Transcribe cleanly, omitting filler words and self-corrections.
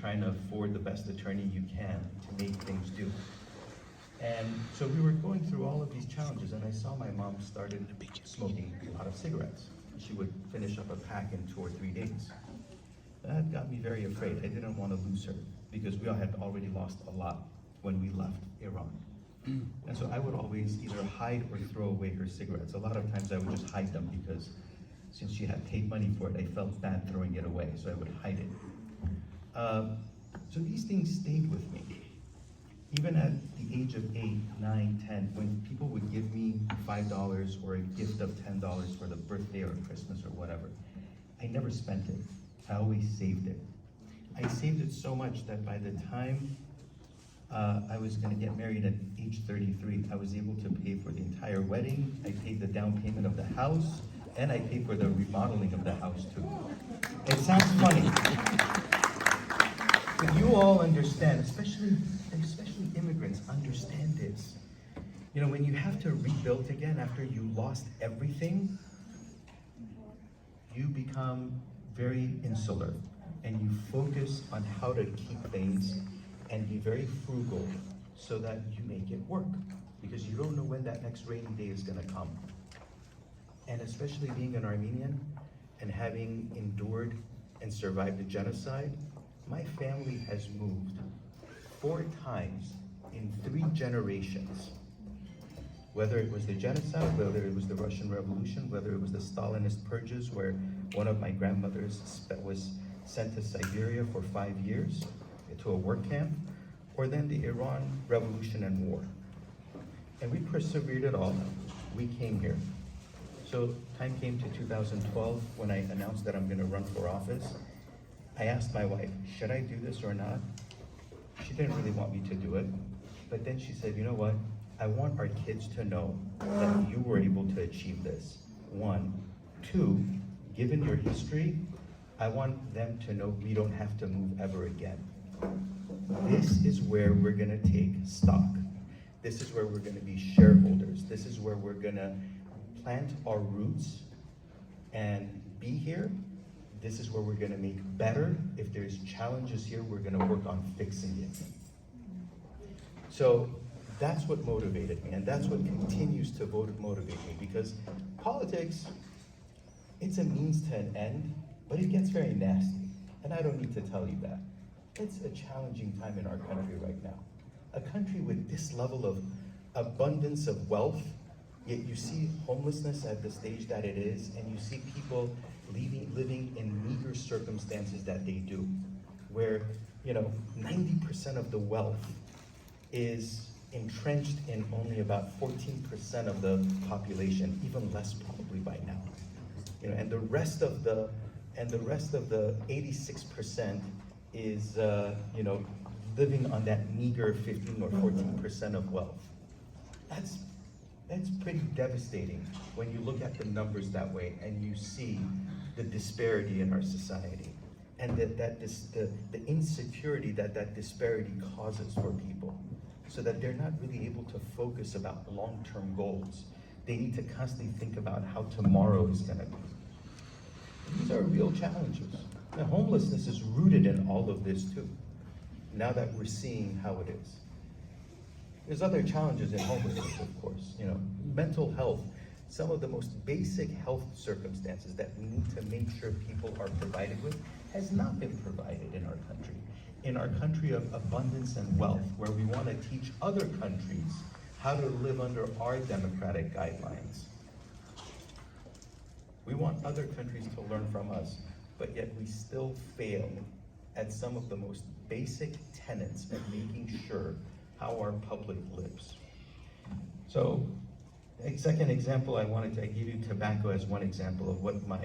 trying to afford the best attorney you can to make things do. And so we were going through all of these challenges, and I saw my mom started smoking a lot of cigarettes. She would finish up a pack in 2 or 3 days. That got me very afraid. I didn't want to lose her because we all had already lost a lot when we left Iran. And so I would always either hide or throw away her cigarettes. A lot of times I would just hide them because since she had paid money for it, I felt bad throwing it away, so I would hide it. So these things stayed with me. Even at the age of 8, 9, 10, when people would give me $5 or a gift of $10 for the birthday or Christmas or whatever, I never spent it. I always saved it. I saved it so much that by the time I was going to get married at age 33, I was able to pay for the entire wedding. I paid the down payment of the house, and I paid for the remodeling of the house too. It sounds funny, but you all understand, especially immigrants understand this. You know, when you have to rebuild again after you lost everything, you become very insular and you focus on how to keep things and be very frugal so that you make it work, because you don't know when that next rainy day is going to come. And especially being an Armenian and having endured and survived the genocide, my family has moved 4 times in 3 generations. Whether it was the genocide, whether it was the Russian Revolution, whether it was the Stalinist purges where one of my grandmothers was sent to Siberia for 5 years to a work camp, or then the Iran Revolution and war. And we persevered it all. We came here. So time came to 2012 when I announced that I'm going to run for office. I asked my wife, should I do this or not? She didn't really want me to do it. But then she said, you know what? I want our kids to know that you were able to achieve this. 1. 2, given your history, I want them to know we don't have to move ever again. This is where we're gonna take stock. This is where we're gonna be shareholders. This is where we're gonna plant our roots and be here. This is where we're gonna make better. If there's challenges here, we're gonna work on fixing it. So that's what motivated me, and that's what continues to motivate me, because politics, it's a means to an end, but it gets very nasty, and I don't need to tell you that. It's a challenging time in our country right now. A country with this level of abundance of wealth, yet you see homelessness at the stage that it is, and you see people living in meager circumstances that they do, where 90% of the wealth is entrenched in only about 14% of the population, even less probably by now. And the rest of the 86% is living on that meager 15 or 14% of wealth. That's pretty devastating when you look at the numbers that way and you see the disparity in our society and the insecurity that disparity causes for people, so that they're not really able to focus about long-term goals. They need to constantly think about how tomorrow is going to be. These are real challenges. Now, homelessness is rooted in all of this too, now that we're seeing how it is. There's other challenges in homelessness, of course. Mental health, some of the most basic health circumstances that we need to make sure people are provided with has not been provided in our country. In our country of abundance and wealth, where we want to teach other countries how to live under our democratic guidelines. We want other countries to learn from us, but yet we still fail at some of the most basic tenets of making sure how our public lives. So, a second example, I give you tobacco as one example of what my